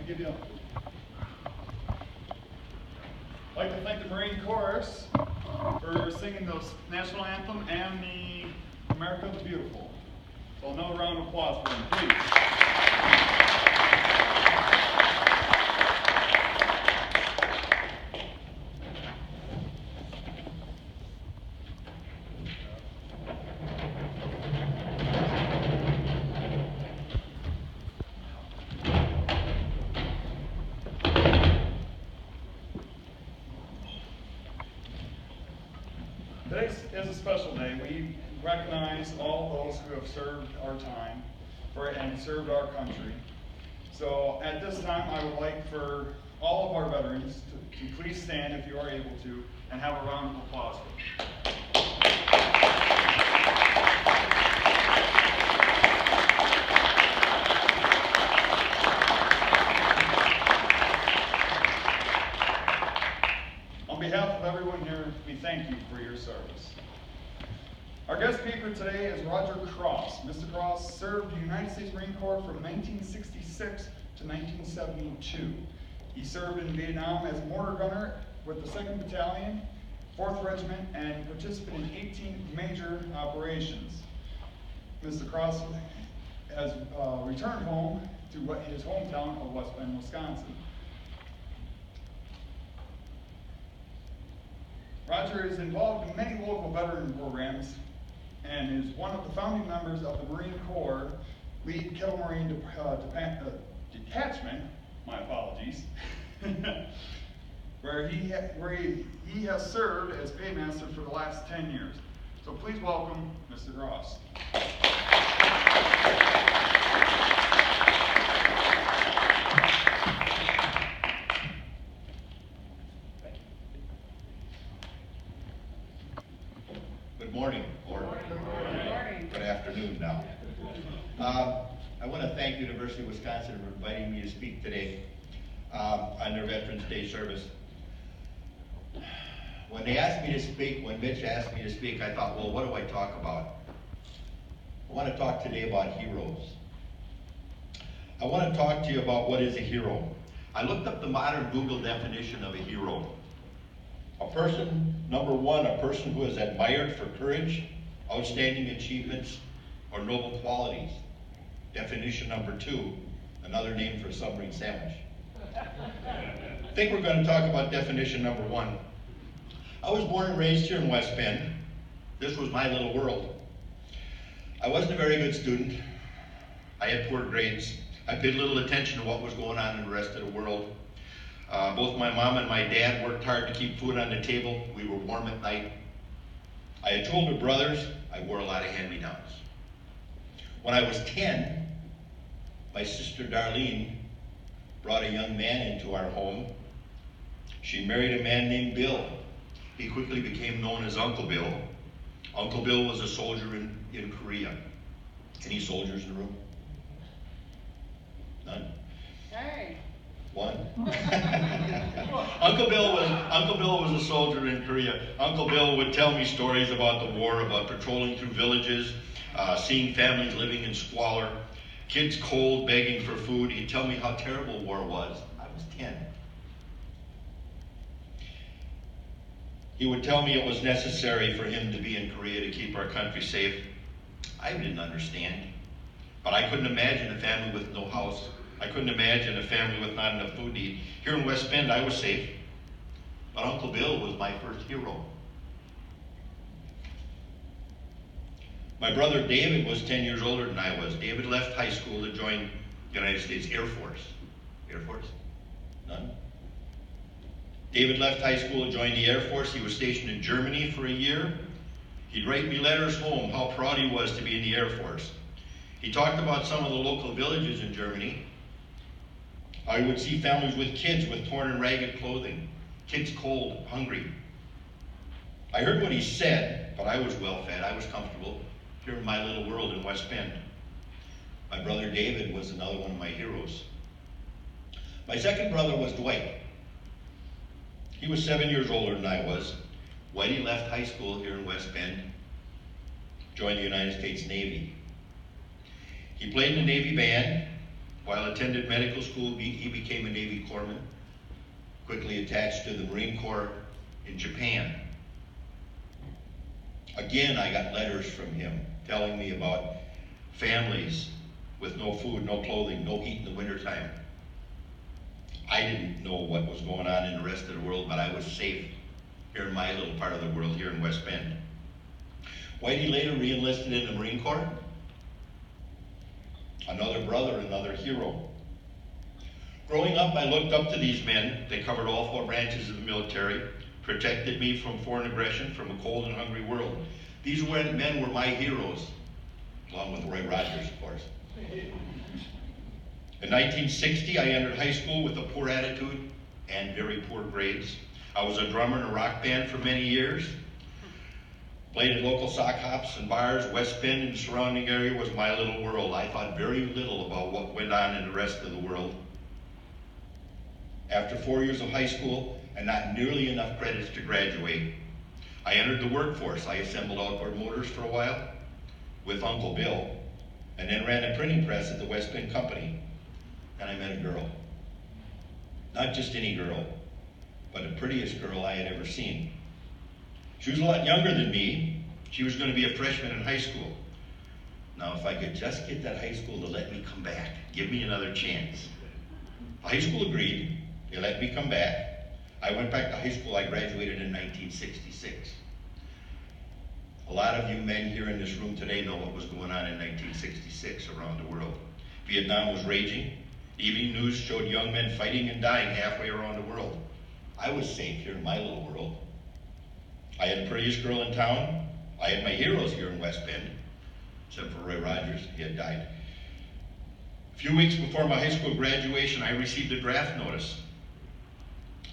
to give you I'd like to thank the Marine Corps for singing the national anthem and the America the Beautiful. So another round of applause for them, please. Today is a special day. We recognize all those who have served our time and served our country. So at this time, I would like for all of our veterans to please stand if you are able to and have a round of applause. On behalf of everyone here, we thank you for your service. Our guest speaker today is Roger Cross. Mr. Cross served the United States Marine Corps from 1966 to 1972. He served in Vietnam as a mortar gunner with the 2nd Battalion, 4th Regiment, and participated in 18 major operations. Mr. Cross has returned home to his hometown of West Bend, Wisconsin. Roger is involved in many local veteran programs and is one of the founding members of the Marine Corps Lead Kettle Marine Detachment, my apologies, where he has served as paymaster for the last 10 years. So please welcome Mr. Cross. Good morning, or good afternoon now. I want to thank University of Wisconsin for inviting me to speak today on their Veterans Day service. When they asked me to speak, when Mitch asked me to speak, I thought, well, what do I talk about? I want to talk today about heroes. I want to talk to you about what is a hero. I looked up the modern Google definition of a hero. A person, number one, a person who is admired for courage, outstanding achievements, or noble qualities. Definition number two, another name for a submarine sandwich. I think we're going to talk about definition number one. I was born and raised here in West Bend. This was my little world. I wasn't a very good student. I had poor grades. I paid little attention to what was going on in the rest of the world. Both my mom and my dad worked hard to keep food on the table. We were warm at night. I had two older brothers. I wore a lot of hand-me-downs. When I was 10, my sister Darlene brought a young man into our home. She married a man named Bill. He quickly became known as Uncle Bill. Uncle Bill was a soldier in Korea. Any soldiers in the room? None? Hey. One. Uncle Bill was a soldier in Korea. Uncle Bill would tell me stories about the war, about patrolling through villages, seeing families living in squalor, kids cold, begging for food. He'd tell me how terrible war was. I was 10. He would tell me it was necessary for him to be in Korea to keep our country safe. I didn't understand, but I couldn't imagine a family with no house. I couldn't imagine a family with not enough food to eat. Here in West Bend, I was safe, but Uncle Bill was my first hero. My brother David was 10 years older than I was. David left high school to join the United States Air Force. Air Force? None? David left high school to join the Air Force. He was stationed in Germany for a year. He'd write me letters home how proud he was to be in the Air Force. He talked about some of the local villages in Germany. I would see families with kids with torn and ragged clothing, kids cold, hungry. I heard what he said, but I was well fed, I was comfortable here in my little world in West Bend. My brother David was another one of my heroes. My second brother was Dwight. He was 7 years older than I was. Whitey left high school here in West Bend, joined the United States Navy. He played in the Navy band. While attended medical school, he became a Navy corpsman, quickly attached to the Marine Corps in Japan. Again, I got letters from him telling me about families with no food, no clothing, no heat in the wintertime. I didn't know what was going on in the rest of the world, but I was safe here in my little part of the world, here in West Bend. Whitey later re-enlisted in the Marine Corps. Another brother, another hero. Growing up, I looked up to these men. They covered all 4 branches of the military, protected me from foreign aggression, from a cold and hungry world. These men were my heroes, along with Roy Rogers, of course. In 1960, I entered high school with a poor attitude and very poor grades. I was a drummer in a rock band for many years. Played at local sock hops and bars. West Bend and the surrounding area was my little world. I thought very little about what went on in the rest of the world. After 4 years of high school and not nearly enough credits to graduate, I entered the workforce. I assembled outboard motors for a while with Uncle Bill, and then ran a printing press at the West Bend Company. And I met a girl. Not just any girl, but the prettiest girl I had ever seen. She was a lot younger than me. She was going to be a freshman in high school. Now, if I could just get that high school to let me come back, give me another chance. High school agreed. They let me come back. I went back to high school. I graduated in 1966. A lot of you men here in this room today know what was going on in 1966 around the world. Vietnam was raging. Evening news showed young men fighting and dying halfway around the world. I was safe here in my little world. I had the prettiest girl in town. I had my heroes here in West Bend, except for Roy Rogers. He had died. A few weeks before my high school graduation, I received a draft notice.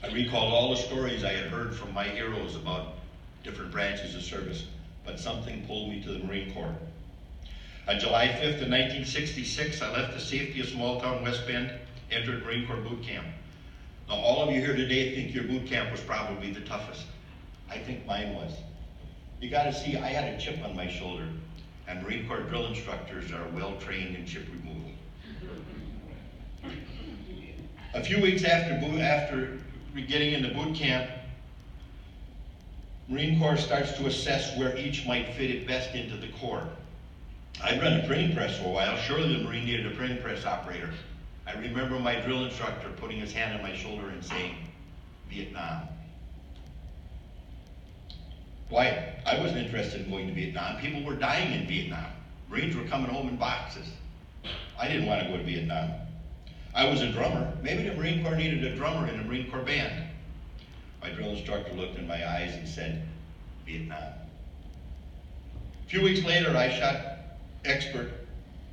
I recalled all the stories I had heard from my heroes about different branches of service, but something pulled me to the Marine Corps. On July 5th of 1966, I left the safety of small town West Bend, entered Marine Corps boot camp. Now, all of you here today think your boot camp was probably the toughest. I think mine was. You gotta see, I had a chip on my shoulder, and Marine Corps drill instructors are well trained in chip removal. A few weeks after getting into boot camp, Marine Corps starts to assess where each might fit it best into the Corps. I'd run a printing press for a while. Surely the Marine needed a printing press operator. I remember my drill instructor putting his hand on my shoulder and saying, Vietnam. Why? I wasn't interested in going to Vietnam. People were dying in Vietnam. Marines were coming home in boxes. I didn't want to go to Vietnam. I was a drummer. Maybe the Marine Corps needed a drummer in a Marine Corps band. My drill instructor looked in my eyes and said, Vietnam. A few weeks later, I shot expert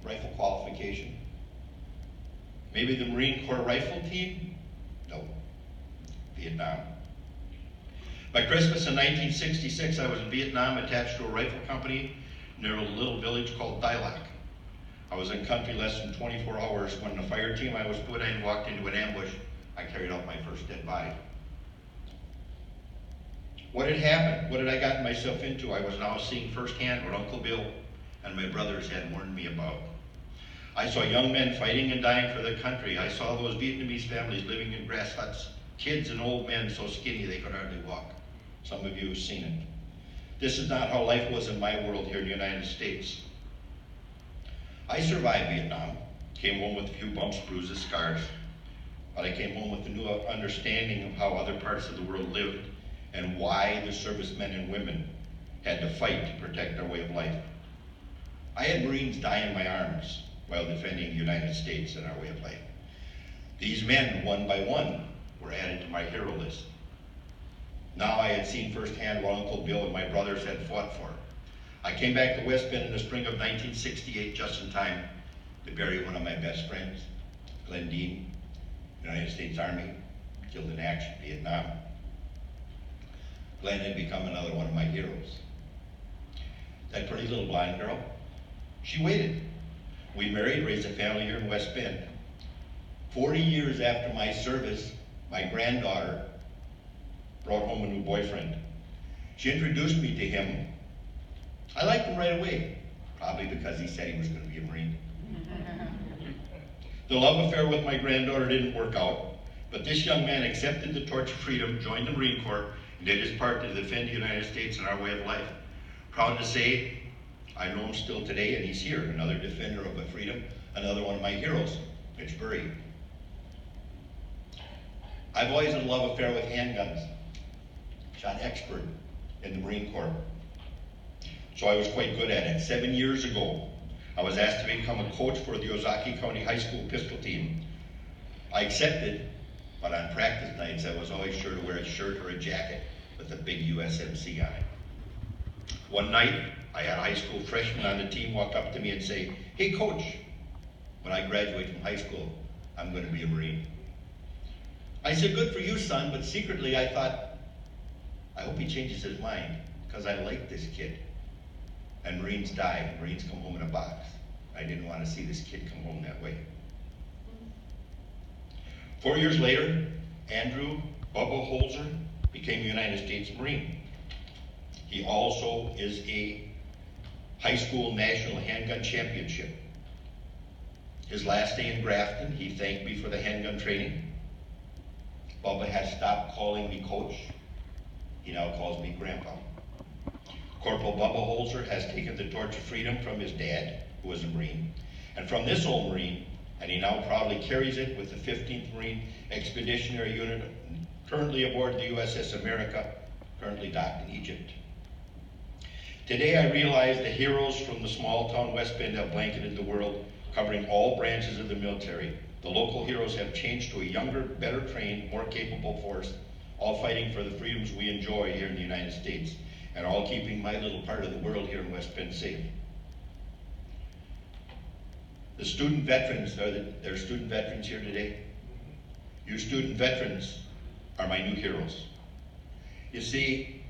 rifle qualification. Maybe the Marine Corps rifle team? No, Vietnam. By Christmas in 1966, I was in Vietnam attached to a rifle company near a little village called Dai Lac. I was in country less than 24 hours when the fire team I was put in walked into an ambush. I carried out my first dead body. What had happened? What had I gotten myself into? I was now seeing firsthand what Uncle Bill and my brothers had warned me about. I saw young men fighting and dying for their country. I saw those Vietnamese families living in grass huts, kids and old men so skinny they could hardly walk. Some of you have seen it. This is not how life was in my world here in the United States. I survived Vietnam, came home with a few bumps, bruises, scars, but I came home with a new understanding of how other parts of the world lived and why the servicemen and women had to fight to protect our way of life. I had Marines die in my arms while defending the United States and our way of life. These men, one by one, were added to my hero list. Now I had seen firsthand what Uncle Bill and my brothers had fought for. I came back to West Bend in the spring of 1968, just in time to bury one of my best friends, Glenn Dean, United States Army, killed in action, Vietnam. Glenn had become another one of my heroes. That pretty little blonde girl, she waited. We married, raised a family here in West Bend. 40 years after my service, my granddaughter brought home a new boyfriend. She introduced me to him. I liked him right away, probably because he said he was going to be a Marine. The love affair with my granddaughter didn't work out, but this young man accepted the torch of freedom, joined the Marine Corps, and did his part to defend the United States and our way of life. Proud to say, I know him still today, and he's here, another defender of the freedom, another one of my heroes, Mitch Bury. I've always had a love affair with handguns. Shot expert in the Marine Corps. So I was quite good at it. 7 years ago, I was asked to become a coach for the Ozaki County High School pistol team. I accepted, but on practice nights, I was always sure to wear a shirt or a jacket with a big USMC on it. One night, I had a high school freshman on the team walk up to me and say, "Hey coach, when I graduate from high school, I'm going to be a Marine." I said, "Good for you, son," but secretly I thought, I hope he changes his mind, because I like this kid. And Marines die, Marines come home in a box. I didn't want to see this kid come home that way. 4 years later, Andrew Bubba Holzer became a United States Marine. He also is a high school national handgun championship. His last day in Grafton, he thanked me for the handgun training. Bubba has stopped calling me coach. He now calls me grandpa. Corporal Bubba Holzer has taken the torch of freedom from his dad, who was a Marine, and from this old Marine, and he now proudly carries it with the 15th Marine Expeditionary Unit, currently aboard the USS America, currently docked in Egypt. Today I realize the heroes from the small town West Bend have blanketed the world, covering all branches of the military. The local heroes have changed to a younger, better trained, more capable force, all fighting for the freedoms we enjoy here in the United States, and all keeping my little part of the world here in West Bend safe. The student veterans, there are student veterans here today? You student veterans are my new heroes. You see,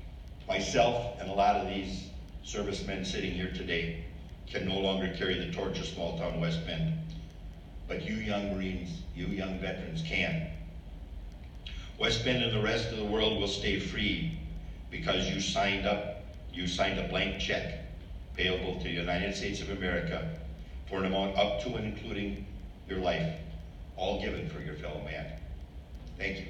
myself and a lot of these servicemen sitting here today can no longer carry the torch of small town West Bend, but you young Marines, you young veterans can. West Bend and the rest of the world will stay free because you signed a blank check payable to the United States of America for an amount up to and including your life, all given for your fellow man. Thank you.